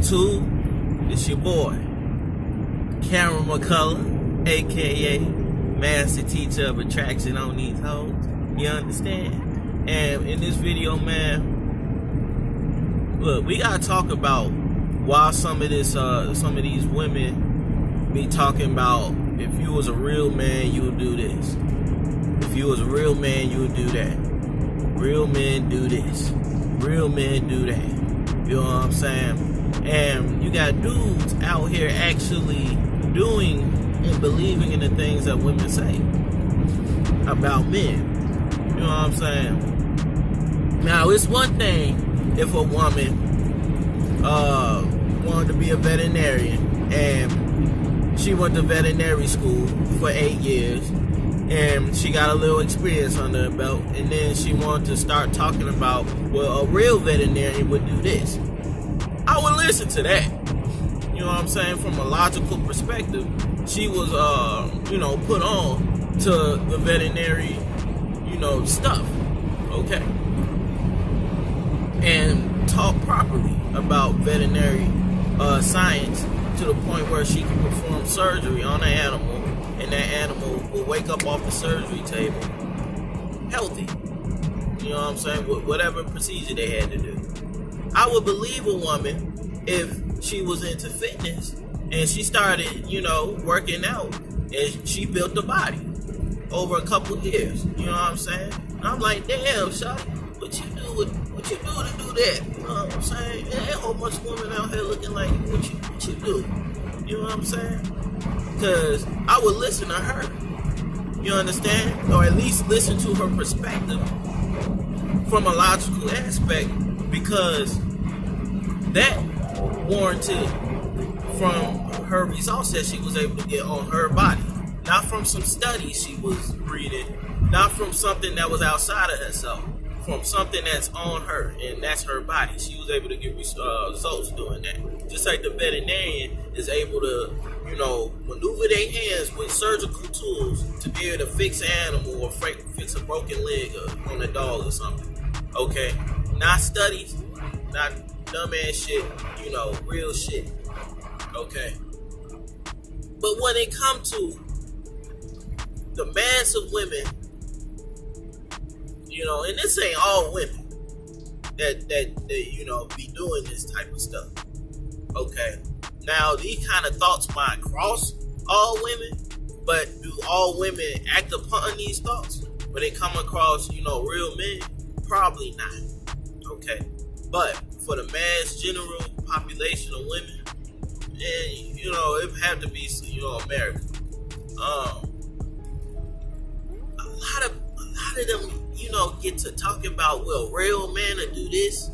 YouTube, it's your boy, Cameron McCullough, aka Master Teacher of Attraction on these hoes. You understand? And in this video, man, look, we gotta talk about why some of these women be talking about if you was a real man, you would do this. If you was a real man, you would do that. Real men do this. Real men do that. You know what I'm saying? And you got dudes out here actually doing and believing in the things that women say about men. You know what I'm saying? Now, it's one thing if a woman wanted to be a veterinarian and she went to veterinary school for 8 years and she got a little experience under her belt, and then she wanted to start talking about, well, a real veterinarian would do this. I would listen to that. You know what I'm saying? From a logical perspective, she was, put on to the veterinary, stuff. Okay? And talk properly about veterinary science to the point where she can perform surgery on an animal, and that animal will wake up off the surgery table healthy. You know what I'm saying? Whatever procedure they had to do. I would believe a woman if she was into fitness and she started, working out and she built a body over a couple of years. You know what I'm saying? And I'm like, damn, shawty, what you do to do that? You know what I'm saying? Ain't a whole bunch of women out here looking like what you do. You know what I'm saying? Because I would listen to her. You understand? Or at least listen to her perspective from a logical aspect, because that warranted from her results that she was able to get on her body. Not from some studies she was reading, not from something that was outside of herself, from something that's on her, and that's her body. She was able to get results doing that. Just like the veterinarian is able to, maneuver their hands with surgical tools to be able to fix an animal or fix a broken leg on a dog or something. Okay? Not studies, not dumbass shit, real shit. Okay? But when it comes to the mass of women, and this ain't all women that be doing this type of stuff. Okay. Now, these kind of thoughts might cross all women, but do all women act upon these thoughts when they come across, real men? Probably not. Okay. But for the mass general population of women, and it would have to be, America. A lot of them, get to talking about, well, real man to do this,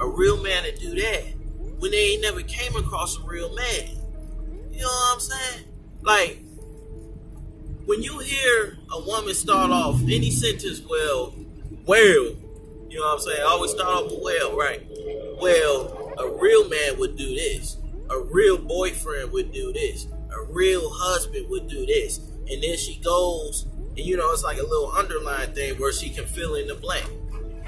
a real man to do that, when they ain't never came across a real man. You know what I'm saying? Like, when you hear a woman start off any sentence, well, you know what I'm saying? I always start off with well, right? Well, a real man would do this. A real boyfriend would do this. A real husband would do this. And then she goes, and it's like a little underline thing where she can fill in the blank.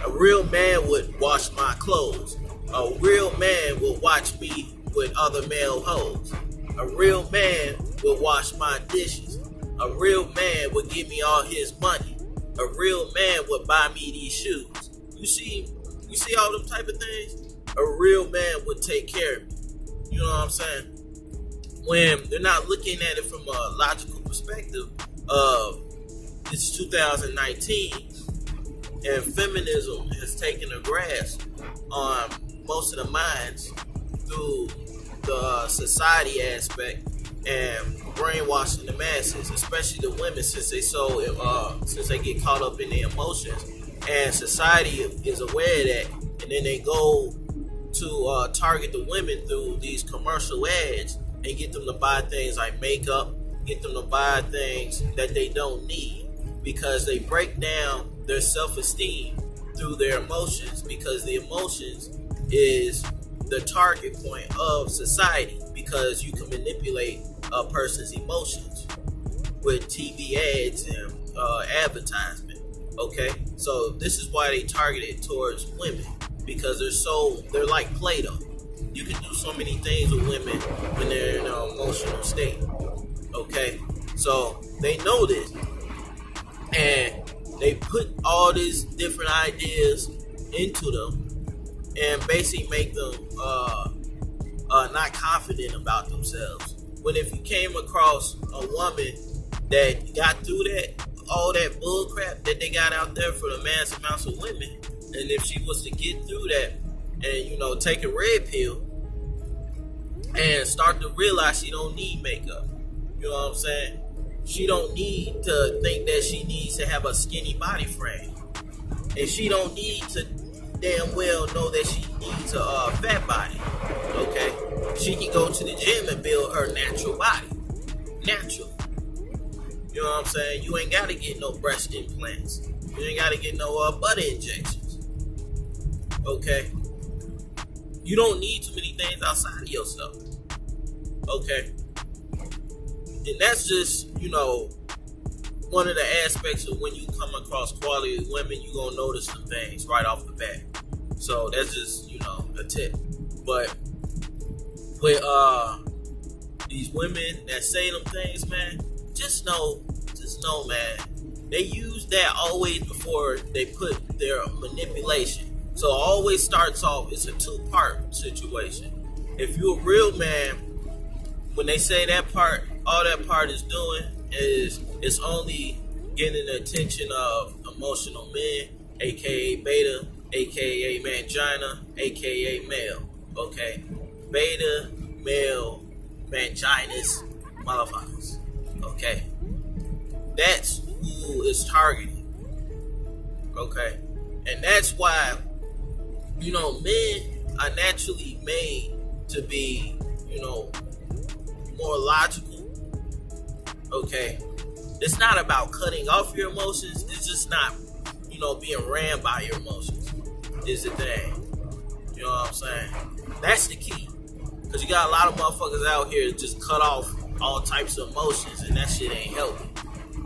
A real man would wash my clothes. A real man will watch me with other male hoes. A real man will wash my dishes. A real man would give me all his money. A real man would buy me these shoes. You see all them type of things? A real man would take care of me. You know what I'm saying? When they're not looking at it from a logical perspective of it's 2019 and feminism has taken a grasp on most of the minds through the society aspect and brainwashing the masses, especially the women, since they get caught up in their emotions, and society is aware of that, and then they go to target the women through these commercial ads and get them to buy things like makeup, get them to buy things that they don't need, because they break down their self-esteem through their emotions, because the emotions is the target point of society, because you can manipulate a person's emotions with TV ads and advertisement. Okay, so this is why they target it towards women, because they're like Play-Doh. You can do so many things with women when they're in an emotional state. Okay, so they know this, and they put all these different ideas into them, and basically make them not confident about themselves. When if you came across a woman that got through that, all that bull crap that they got out there for the mass amounts of women, and if she was to get through that and take a red pill and start to realize she don't need makeup, you know what I'm saying? She don't need to think that she needs to have a skinny body frame, and she don't need to damn well know that she needs a fat body. Okay, she can go to the gym and build her natural body, natural. You know what I'm saying? You ain't got to get no breast implants. You ain't got to get no butt injections. Okay? You don't need too many things outside of yourself. Okay? And that's just, one of the aspects of when you come across quality women, you're going to notice some things right off the bat. So that's just, a tip. But with these women that say them things, man, just know, man, they use that always before they put their manipulation. So it always starts off, it's a two-part situation. If you're a real man, when they say that part, all that part is doing is it's only getting the attention of emotional men, aka beta, aka mangina, aka male. Okay? Beta, male, manginous motherfuckers. Okay? That's who is targeting. Okay? And that's why, men are naturally made to be, more logical. Okay? It's not about cutting off your emotions. It's just not, being ran by your emotions is the thing. You know what I'm saying? That's the key. Because you got a lot of motherfuckers out here that just cut off all types of emotions, and that shit ain't healthy.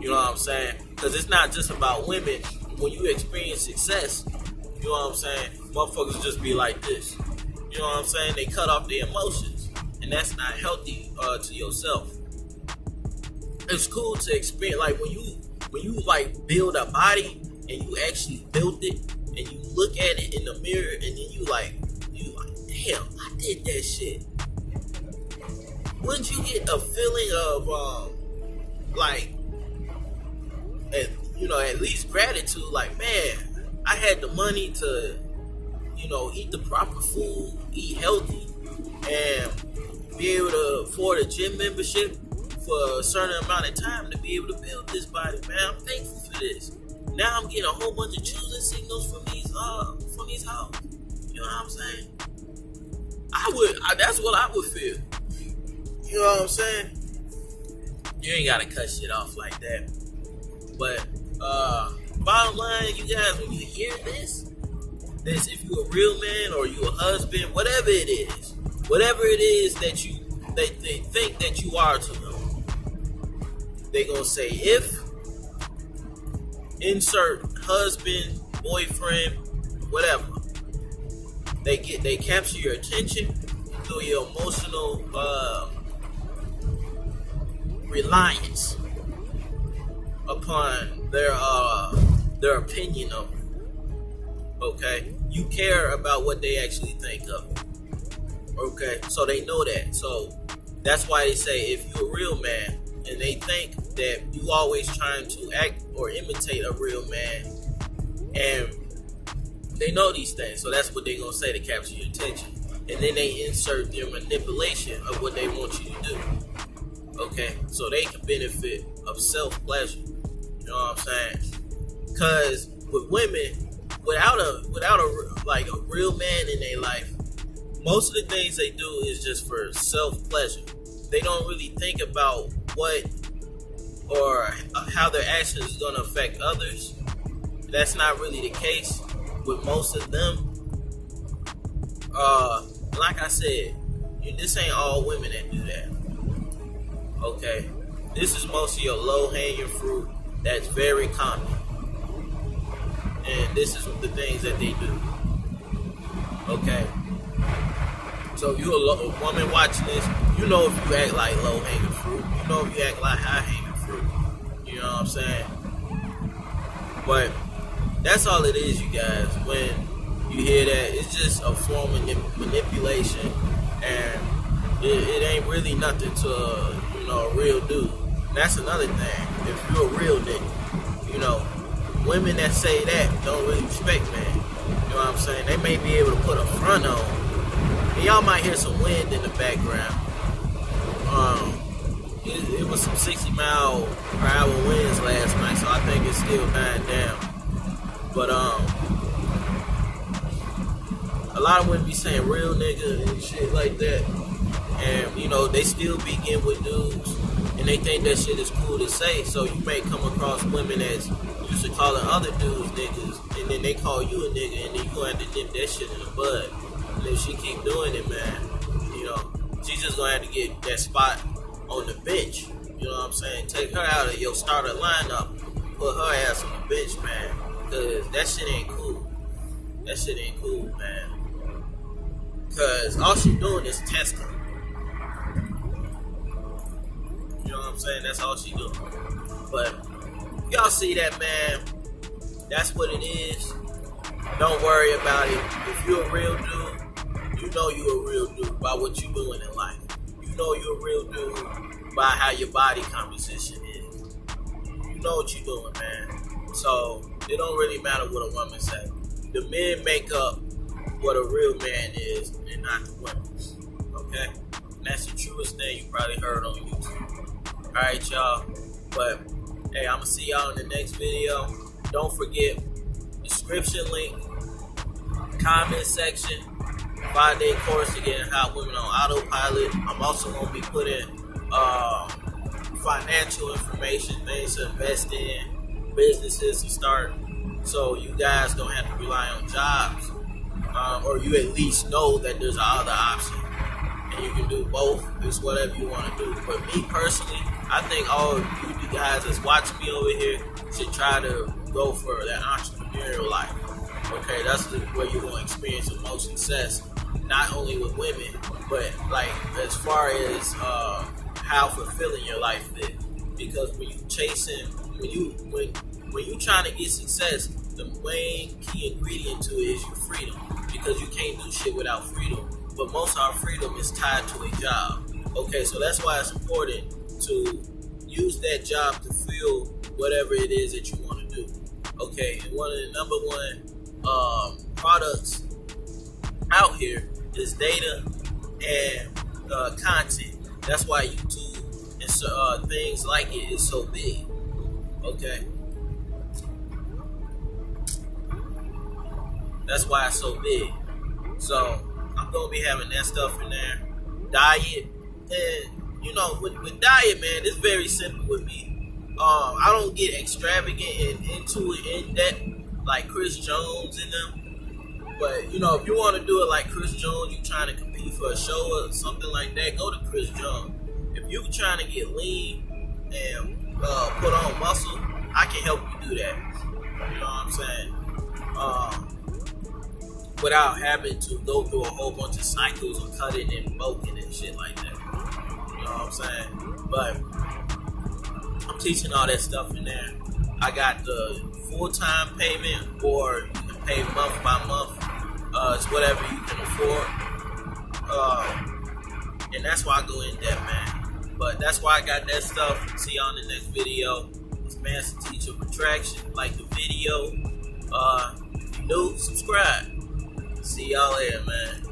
You know what I'm saying? Because it's not just about women. When you experience success, you know what I'm saying? Motherfuckers just be like this. You know what I'm saying? They cut off their emotions, and that's not healthy to yourself. It's cool to experience, like when you like build a body and you actually built it, and you look at it in the mirror, and then you like, damn, I did that shit. Wouldn't you get a feeling of at least gratitude? Like, man, I had the money to, eat the proper food, eat healthy, and be able to afford a gym membership for a certain amount of time to be able to build this body, man. I'm thankful for this. Now I'm getting a whole bunch of choosing signals from these hoes. You know what I'm saying? That's what I would feel. You know what I'm saying? You ain't gotta cut shit off like that. But bottom line, you guys, when you hear this, if you a real man or you a husband, whatever it is that they think that you are to them, they gonna say if insert husband, boyfriend, whatever. They capture your attention through your emotional reliance upon their opinion of you. Okay? You care about what they actually think of you. Okay? So they know that. So that's why they say if you're a real man and they think that you always trying to act or imitate a real man, and they know these things, so that's what they're going to say to capture your attention. And then they insert their manipulation of what they want you to do. Okay? So they can benefit of self-pleasure. You know what I'm saying? Because with women, without a real man in their life, most of the things they do is just for self-pleasure. They don't really think about what or how their actions is going to affect others. That's not really the case with most of them. Like I said, this ain't all women that do that. Okay? This is most of your low-hanging fruit that's very common. And this is the things that they do. Okay? So if you're a woman watching this, you know if you act like low hanging fruit. You know if you act like high hanging fruit. You know what I'm saying? But that's all it is, you guys. When you hear that, it's just a form of manipulation, and it ain't really nothing to a real dude. And that's another thing. If you're a real nigga, women that say that don't really respect man. You know what I'm saying? They may be able to put a front on, and y'all might hear some wind in the background. It was some 60-mile-per-hour winds last night, so I think it's still dying down. But a lot of women be saying real nigga and shit like that, and they still be getting with dudes, and they think that shit is cool to say. So you may come across women that's used to calling other dudes niggas, and then they call you a nigga, and then you gonna have to nip that shit in the bud. And if she keep doing it, man, she's just gonna have to get that spot on the bench. You know what I'm saying? Take her out of your starter lineup, put her ass on the bench, man. Cause that shit ain't cool. That shit ain't cool, man. Cause all she doing is testing. You know what I'm saying? That's all she doing. But y'all see that, man? That's what it is. Don't worry about it. If you're a real dude, you know you're a real dude by what you're doing in life. You know you're a real dude by how your body composition is. You know what you're doing, man. So it don't really matter what a woman say. The men make up what a real man is, and not the women. Okay? And that's the truest thing you probably heard on YouTube. Alright, y'all. But hey, I'm gonna see y'all in the next video. Don't forget, description link, comment section, 5-day course to get hot women on autopilot. I'm also gonna be putting financial information, things to invest in, businesses to start, so you guys don't have to rely on jobs, or you at least know that there's another option, and you can do both. It's whatever you want to do. But me personally, I think all of you guys that's watching me over here should try to go for that entrepreneurial life. Okay, that's where you're going to experience the most success, not only with women, but like as far as how fulfilling your life is. Because when you chasing, when you trying to get success, the main key ingredient to it is your freedom. Because you can't do shit without freedom. But most of our freedom is tied to a job. Okay, so that's why it's important to use that job to fuel whatever it is that you want to do. Okay, and one of the number one products out here is data and content. That's why YouTube and things like it is so big. Okay, that's why it's so big. So I'm gonna be having that stuff in there. Diet, and with diet, man, it's very simple with me. I don't get extravagant and into it in depth like Chris Jones and them. But if you want to do it like Chris Jones, you trying to compete for a show or something like that, go to Chris Jones. If you trying to get lean and put on muscle, I can help you do that. You know what I'm saying? Without having to go through a whole bunch of cycles of cutting and bulking and shit like that. You know what I'm saying? But I'm teaching all that stuff in there. I got the full-time payment, or you can pay month by month. It's whatever you can afford. And that's why I go in depth, man. But that's why I got that stuff. See y'all in the next video. It's Master Teacher of Attraction. Like the video. If you new, subscribe. See y'all later, man.